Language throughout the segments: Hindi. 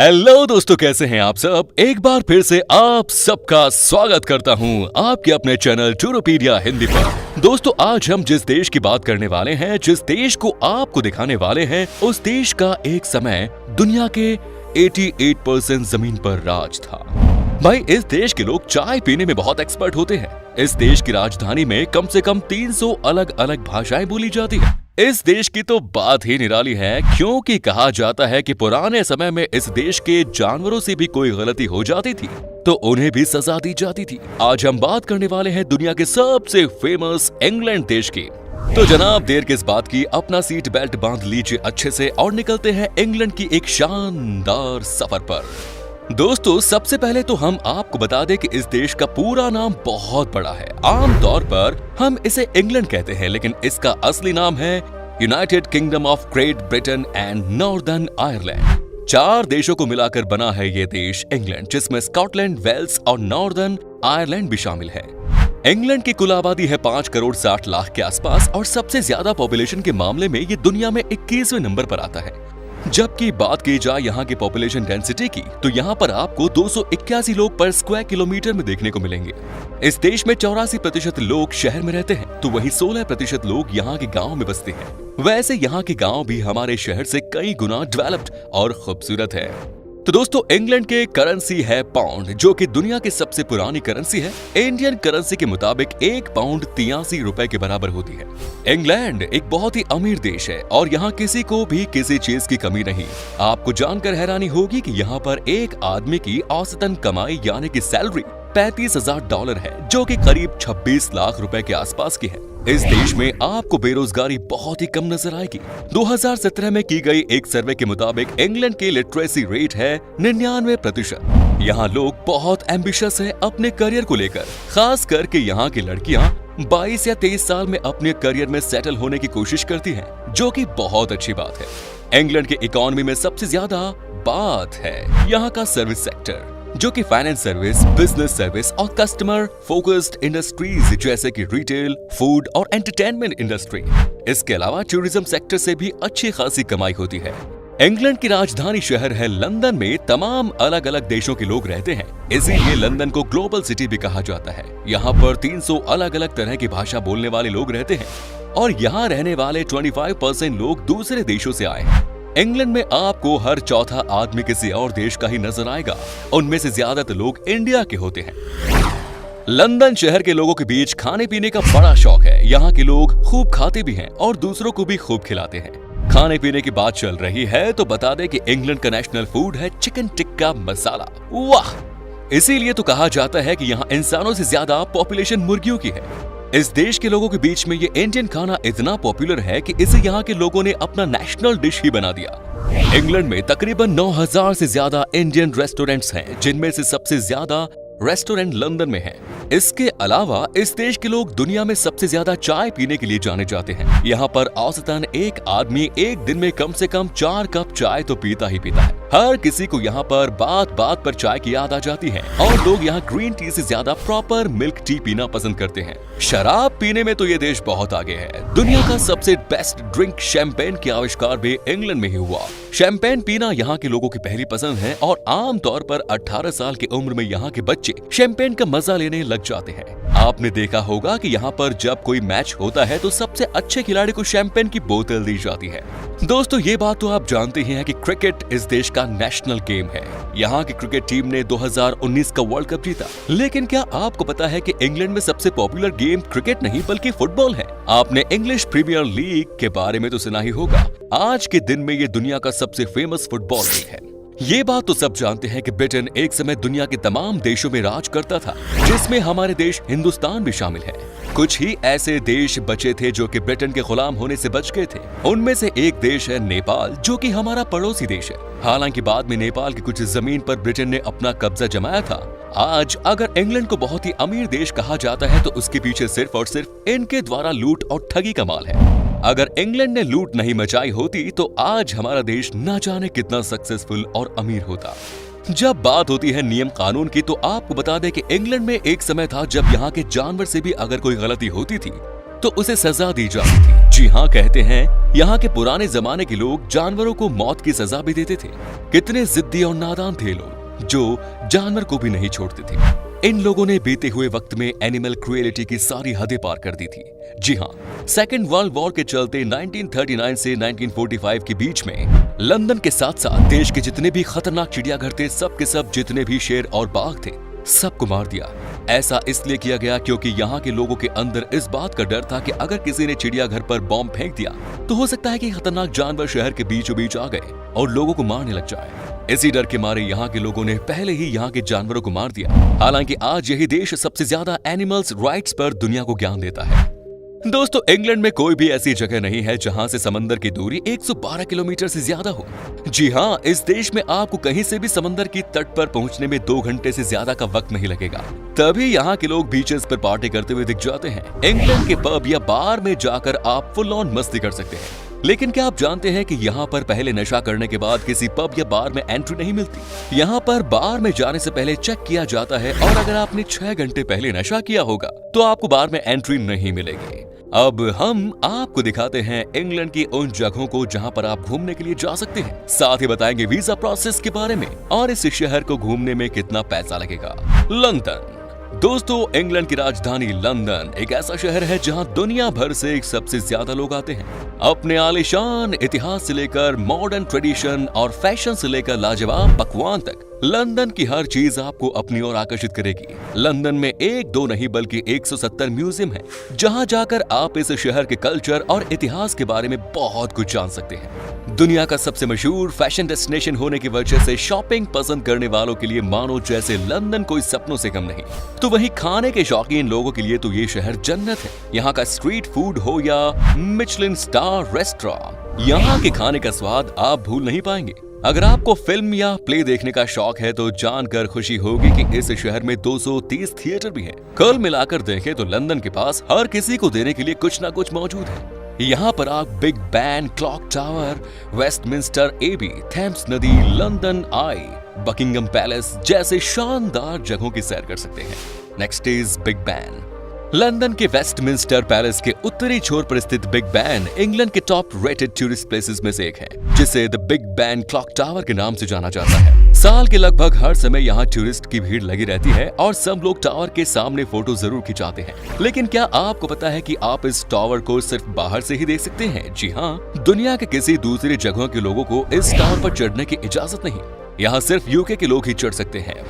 हेलो दोस्तों, कैसे हैं आप सब। एक बार फिर से आप सबका स्वागत करता हूं आपके अपने चैनल टूरोपीडिया हिंदी पर। दोस्तों, आज हम जिस देश की बात करने वाले हैं, जिस देश को आपको दिखाने वाले हैं, उस देश का एक समय दुनिया के 88% जमीन पर राज था। भाई, इस देश के लोग चाय पीने में बहुत एक्सपर्ट होते हैं। इस देश की राजधानी में कम से कम 300 अलग अलग भाषाएं बोली जाती है। इस देश की तो बात ही निराली है, क्योंकि कहा जाता है कि पुराने समय में इस देश के जानवरों से भी कोई गलती हो जाती थी तो उन्हें भी सजा दी जाती थी। आज हम बात करने वाले हैं दुनिया के सबसे फेमस इंग्लैंड देश की। तो जनाब, देर किस बात की, अपना सीट बेल्ट बांध लीजिए अच्छे से और निकलते हैं इंग्लैंड की एक शानदार सफर पर। दोस्तों, सबसे पहले तो हम आपको बता दें कि इस देश का पूरा नाम बहुत बड़ा है। आमतौर पर हम इसे इंग्लैंड कहते हैं, लेकिन इसका असली नाम है United kingdom of great Britain and northern Ireland. 4 देशों को मिलाकर बना है ये देश इंग्लैंड, जिसमें स्कॉटलैंड, वेल्स और नॉर्दर्न आयरलैंड भी शामिल है। इंग्लैंड की कुल आबादी है 5 करोड़ 60 लाख के आसपास और सबसे ज्यादा पॉपुलेशन के मामले में ये दुनिया में 21वें नंबर पर आता है। जबकि बात की जाए यहाँ की पॉपुलेशन डेंसिटी की, तो यहाँ पर आपको 281 लोग पर स्क्वायर किलोमीटर में देखने को मिलेंगे। इस देश में 84% लोग शहर में रहते हैं, तो वहीं 16% लोग यहाँ के गांव में बसते हैं। वैसे यहाँ के गांव भी हमारे शहर से कई गुना डेवलप्ड और खूबसूरत है। तो दोस्तों, इंग्लैंड के करेंसी है पाउंड, जो कि दुनिया की सबसे पुरानी करेंसी है। इंडियन करेंसी के मुताबिक 1 पाउंड 83 रुपए के बराबर होती है। इंग्लैंड एक बहुत ही अमीर देश है और यहाँ किसी को भी किसी चीज की कमी नहीं। आपको जानकर हैरानी होगी कि यहाँ पर एक आदमी की औसतन कमाई यानी कि सैलरी $35,000 है, जो कि करीब 26 लाख रुपए के आसपास की है। इस देश में आपको बेरोजगारी बहुत ही कम नजर आएगी। 2017 में की गई एक सर्वे के मुताबिक इंग्लैंड की लिटरेसी रेट है 99%। यहाँ लोग बहुत एम्बिशियस हैं अपने करियर को लेकर, खास करके यहाँ की लड़कियाँ 22 या 23 साल में अपने करियर में सेटल होने की कोशिश करती हैं, जो कि बहुत अच्छी बात है। इंग्लैंड के इकोनॉमी में सबसे ज्यादा बात है यहाँ का सर्विस सेक्टर, जो कि फाइनेंस सर्विस, बिजनेस सर्विस और कस्टमर फोकस्ड इंडस्ट्रीज जैसे कि रिटेल, फूड और एंटरटेनमेंट इंडस्ट्री। इसके अलावा टूरिज्म सेक्टर से भी अच्छी खासी कमाई होती है। इंग्लैंड की राजधानी शहर है लंदन में तमाम अलग अलग देशों के लोग रहते हैं, इसीलिए लंदन को ग्लोबल सिटी भी कहा जाता है। यहाँ पर 300 अलग अलग तरह की भाषा बोलने वाले लोग रहते हैं और यहाँ रहने वाले 25% लोग दूसरे देशों से आए हैं। इंग्लैंड में आपको हर चौथा आदमी किसी और देश का ही नजर आएगा। उनमें से ज्यादातर लोग इंडिया के होते हैं। लंदन शहर के लोगों के बीच खाने पीने का बड़ा शौक है। यहाँ के लोग खूब खाते भी हैं और दूसरों को भी खूब खिलाते हैं। खाने पीने की बात चल रही है तो बता दें कि इंग्लैंड का नेशनल फूड है चिकन टिक्का मसाला। वाह! इसीलिए तो कहा जाता है कि यहाँ इंसानों से ज्यादा पॉपुलेशन मुर्गियों की है। इस देश के लोगों के बीच में ये इंडियन खाना इतना पॉपुलर है कि इसे यहाँ के लोगों ने अपना नेशनल डिश ही बना दिया। इंग्लैंड में तकरीबन 9000 से ज्यादा इंडियन रेस्टोरेंट्स हैं, जिनमें से सबसे ज्यादा रेस्टोरेंट लंदन में है। इसके अलावा इस देश के लोग दुनिया में सबसे ज्यादा चाय पीने के लिए जाने जाते हैं। यहाँ पर औसतन एक आदमी एक दिन में कम से कम 4 कप चाय तो पीता ही पीता है। हर किसी को यहाँ पर बात बात पर चाय की याद आ जाती है और लोग यहाँ ग्रीन टी से ज्यादा प्रॉपर मिल्क टी पीना पसंद करते हैं। शराब पीने में तो ये देश बहुत आगे है। दुनिया का सबसे बेस्ट ड्रिंक शैंपेन के आविष्कार भी इंग्लैंड में ही हुआ। शैंपेन पीना यहाँ के लोगों की पहली पसंद है और आमतौर पर 18 साल की उम्र में यहाँ के बच्चे शैंपेन का मजा लेने लग जाते हैं। आपने देखा होगा कि यहाँ पर जब कोई मैच होता है तो सबसे अच्छे खिलाड़ी को शैंपेन की बोतल दी जाती है। दोस्तों, ये बात तो आप जानते ही हैं कि क्रिकेट इस देश का नेशनल गेम है। यहाँ की क्रिकेट टीम ने 2019 का वर्ल्ड कप जीता। लेकिन क्या आपको पता है कि इंग्लैंड में सबसे पॉपुलर गेम क्रिकेट नहीं बल्कि फुटबॉल है। आपने इंग्लिश प्रीमियर लीग के बारे में तो सुना ही होगा। आज के दिन में ये दुनिया का सबसे फेमस फुटबॉल लीग है। ये बात तो सब जानते हैं कि ब्रिटेन एक समय दुनिया के तमाम देशों में राज करता था, जिसमें हमारे देश हिंदुस्तान भी शामिल है। कुछ ही ऐसे देश बचे थे जो कि ब्रिटेन के गुलाम होने से बच गए थे। उनमें से एक देश है नेपाल, जो कि हमारा पड़ोसी देश है। हालांकि बाद में नेपाल की कुछ जमीन पर ब्रिटेन ने अपना कब्जा जमाया था। आज अगर इंग्लैंड को बहुत ही अमीर देश कहा जाता है तो उसके पीछे सिर्फ और सिर्फ इनके द्वारा लूट और ठगी का माल है। अगर इंग्लैंड ने लूट नहीं मचाई होती तो आज हमारा देश न जाने कितना सक्सेसफुल और अमीर होता। जब बात होती है नियम कानून की, तो आपको बता दें कि इंग्लैंड में एक समय था जब यहाँ के जानवर से भी अगर कोई गलती होती थी तो उसे सजा दी जाती थी। जी हाँ, कहते हैं यहाँ के पुराने जमाने के लोग जानवरों को मौत की सजा भी देते थे। कितने जिद्दी और नादान थे लोग जो जानवर को भी नहीं छोड़ते थे। इन लोगों ने बीते हुए वक्त में एनिमल क्रुएलिटी की सारी हदें पार कर दी थी। जी हाँ, सेकेंड वर्ल्ड वॉर के चलते 1939 से 1945 के बीच में लंदन के साथ साथ देश के जितने भी खतरनाक चिड़ियाघर थे, सब के सब जितने भी शेर और बाघ थे, सबको मार दिया। ऐसा इसलिए किया गया क्योंकि यहाँ के लोगों के अंदर इस बात का डर था कि अगर किसी ने चिड़ियाघर पर बॉम्ब फेंक दिया तो हो सकता है कि खतरनाक जानवर शहर के बीचों बीच आ गए और लोगों को मारने लग जाए। इसी डर के मारे यहाँ के लोगों ने पहले ही यहाँ के जानवरों को मार दिया। हालांकि आज यही देश सबसे ज्यादा एनिमल्स राइट्स पर दुनिया को ज्ञान देता है। दोस्तों, इंग्लैंड में कोई भी ऐसी जगह नहीं है जहां से समंदर की दूरी 112 किलोमीटर से ज्यादा हो। जी हां, इस देश में आपको कहीं से भी समंदर की तट पर पहुंचने में 2 घंटे से ज्यादा का वक्त नहीं लगेगा। तभी यहाँ के लोग बीचेस पर पार्टी करते हुए दिख जाते हैं। इंग्लैंड के पब या बार में जाकर आप फुल ऑन मस्ती कर सकते हैं। लेकिन क्या आप जानते हैं कि यहाँ पर पहले नशा करने के बाद किसी पब या बार में एंट्री नहीं मिलती। यहाँ पर बार में जाने से पहले चेक किया जाता है और अगर आपने 6 घंटे पहले नशा किया होगा तो आपको बार में एंट्री नहीं मिलेगी। अब हम आपको दिखाते हैं इंग्लैंड की उन जगहों को जहां पर आप घूमने के लिए जा सकते हैं। साथ ही बताएंगे वीजा प्रोसेस के बारे में और इस शहर को घूमने में कितना पैसा लगेगा। लंदन। दोस्तों, इंग्लैंड की राजधानी लंदन एक ऐसा शहर है जहां दुनिया भर से सबसे ज्यादा लोग आते हैं। अपने आलीशान इतिहास से लेकर मॉडर्न ट्रेडिशन और फैशन से लेकर लाजवाब पकवान तक लंदन की हर चीज आपको अपनी ओर आकर्षित करेगी। लंदन में 1-2 नहीं बल्कि 170 म्यूजियम है जहां जाकर आप इस शहर के कल्चर और इतिहास के बारे में बहुत कुछ जान सकते हैं। दुनिया का सबसे मशहूर फैशन डेस्टिनेशन होने की वजह से शॉपिंग पसंद करने वालों के लिए मानो जैसे लंदन कोई सपनों से कम नहीं। तो वहीं खाने के शौकीन लोगों के लिए तो ये शहर जन्नत है। यहाँ का स्ट्रीट फूड हो या मिशेलिन स्टार रेस्टोरेंट, यहाँ के खाने का स्वाद आप भूल नहीं पाएंगे। अगर आपको फिल्म या प्ले देखने का शौक है तो जानकर खुशी होगी कि इस शहर में 230 थिएटर भी हैं। कुल मिलाकर देखें तो लंदन के पास हर किसी को देने के लिए कुछ ना कुछ मौजूद है। यहाँ पर आप Big Ben, clock tower, Westminster Abbey, Thames नदी, लंदन आई, बकिंगम पैलेस जैसे शानदार जगहों की सैर कर सकते हैं। Next is Big Ben. London के वेस्टमिंस्टर पैलेस के उत्तरी छोर पर स्थित बिग बैन इंग्लैंड के टॉप रेटेड टूरिस्ट प्लेसेस में से एक है, जिसे the Big Ben clock tower के नाम से जाना जाता है। साल के लगभग हर समय यहाँ टूरिस्ट की भीड़ लगी रहती है और सब लोग टावर के सामने फोटो जरूर खिंचाते हैं। लेकिन क्या आपको पता है कि आप इस टावर को सिर्फ बाहर से ही देख सकते हैं? जी हाँ, दुनिया के किसी दूसरी जगहों के लोगों को इस टावर पर चढ़ने की इजाजत नहीं। यहाँ सिर्फ यूके के लोग ही चढ़ सकते हैं।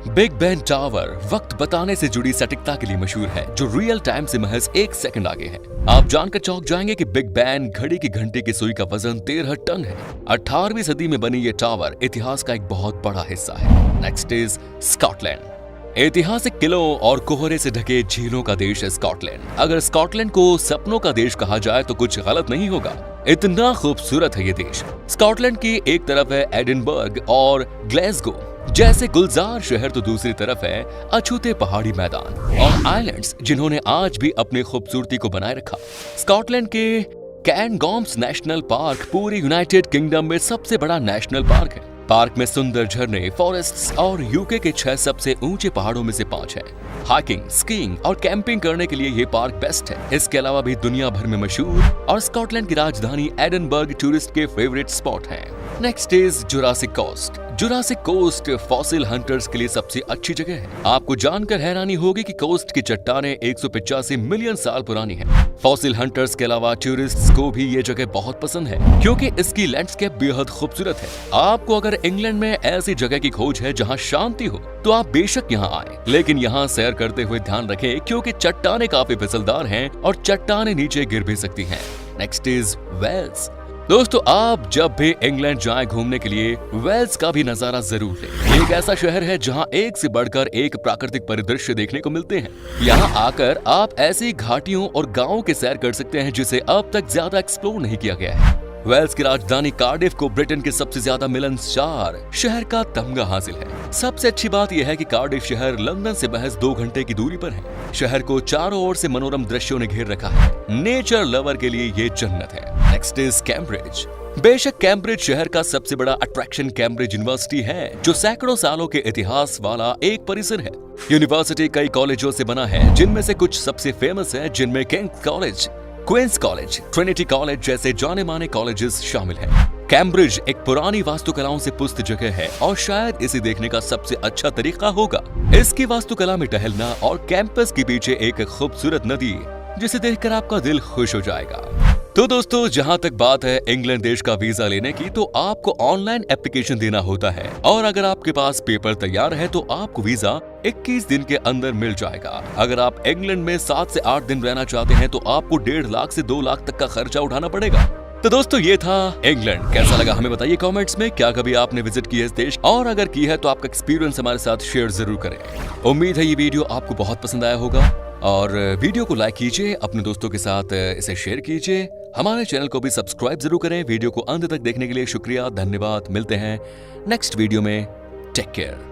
बिग बैन टावर वक्त बताने से जुड़ी सटीकता के लिए मशहूर है, जो रियल टाइम से महज 1 सेकंड आगे है। आप जानकर चौंक जाएंगे कि बिग बैन घड़ी की घंटे की सुई का वजन 13 टन है। 18वीं सदी में बनी ये टावर इतिहास का एक बहुत बड़ा हिस्सा है। Next is Scotland. ऐतिहासिक किलों और कोहरे से ढके झीलों का देश है स्कॉटलैंड। अगर स्कॉटलैंड को सपनों का देश कहा जाए तो कुछ गलत नहीं होगा, इतना खूबसूरत है ये देश। स्कॉटलैंड की एक तरफ है एडिनबर्ग और ग्लासगो जैसे गुलजार शहर, तो दूसरी तरफ है अछूते पहाड़ी मैदान और आइलैंड्स जिन्होंने आज भी अपनी खूबसूरती को बनाए रखा। स्कॉटलैंड के कैनगॉम्स नेशनल पार्क पूरी यूनाइटेड किंगडम में सबसे बड़ा नेशनल पार्क है। पार्क में सुंदर झरने, फॉरेस्ट्स और यूके के 6 सबसे ऊंचे पहाड़ों में से 5 है। हाइकिंग, स्कीइंग और कैंपिंग करने के लिए ये पार्क बेस्ट है। इसके अलावा भी दुनिया भर में मशहूर और स्कॉटलैंड की राजधानी एडिनबर्ग टूरिस्ट के फेवरेट स्पॉट है। Next is Jurassic Coast. Jurassic Coast fossil hunters के लिए सबसे अच्छी जगह है। आपको जानकर हैरानी होगी कि कोस्ट की चट्टानें 185 मिलियन साल पुरानी है। फॉसिल हंटर्स के अलावा टूरिस्ट्स को भी ये जगह बहुत पसंद है क्योंकि इसकी लैंडस्केप बेहद खूबसूरत है। आपको अगर इंग्लैंड में ऐसी जगह की खोज है जहां शांति हो तो आप बेशक यहां आए, लेकिन यहां सैर करते हुए ध्यान रखें क्योंकि चट्टानें काफी फिसलदार हैं और चट्टानें नीचे गिर भी सकती हैं। Next is Wales. दोस्तों, आप जब भी इंग्लैंड जाएं घूमने के लिए वेल्स का भी नजारा जरूर लें। एक ऐसा शहर है जहां एक से बढ़कर एक प्राकृतिक परिदृश्य देखने को मिलते हैं। यहां आकर आप ऐसी घाटियों और गांवों के सैर कर सकते हैं जिसे अब तक ज्यादा एक्सप्लोर नहीं किया गया है। वेल्स की राजधानी कार्डिफ को ब्रिटेन के सबसे ज्यादा मिलनसार शहर का तमगा हासिल है। सबसे अच्छी बात यह है कि कार्डिफ शहर लंदन से महज 2 घंटे की दूरी पर है। शहर को चारों ओर से मनोरम दृश्यों ने घेर रखा है। नेचर लवर के लिए ये जन्नत है। Next is Cambridge. बेशक कैम्ब्रिज शहर का सबसे बड़ा अट्रैक्शन कैम्ब्रिज यूनिवर्सिटी है, जो सैकड़ों सालों के इतिहास वाला एक परिसर है। यूनिवर्सिटी कई कॉलेजों से बना है, जिनमें से कुछ सबसे फेमस है, जिनमें King's College, Queens' College, Trinity College जैसे जाने माने कॉलेजेस शामिल हैं। कैम्ब्रिज एक पुरानी वास्तुकलाओं से पुष्ट जगह है और शायद इसे देखने का सबसे अच्छा तरीका होगा इसकी वास्तुकला में टहलना और कैंपस के पीछे एक खूबसूरत नदी, जिसे देखकर आपका दिल खुश हो जाएगा। तो दोस्तों, जहां तक बात है इंग्लैंड देश का वीजा लेने की, तो आपको ऑनलाइन एप्लीकेशन देना होता है और अगर आपके पास पेपर तैयार है तो आपको वीजा 21 दिन के अंदर मिल जाएगा। अगर आप इंग्लैंड में 7 से 8 दिन रहना चाहते हैं तो आपको 1.5 लाख से 2 लाख तक का खर्चा उठाना पड़ेगा। तो दोस्तों, ये था इंग्लैंड। कैसा लगा हमें बताइए कमेंट्स में। क्या कभी आपने विजिट किया इस देश, और अगर की है तो आपका एक्सपीरियंस हमारे साथ शेयर जरूर करें। उम्मीद है ये वीडियो आपको बहुत पसंद आया होगा और वीडियो को लाइक कीजिए, अपने दोस्तों के साथ इसे शेयर कीजिए। हमारे चैनल को भी सब्सक्राइब जरूर करें। वीडियो को अंत तक देखने के लिए शुक्रिया, धन्यवाद। मिलते हैं नेक्स्ट वीडियो में। Take care.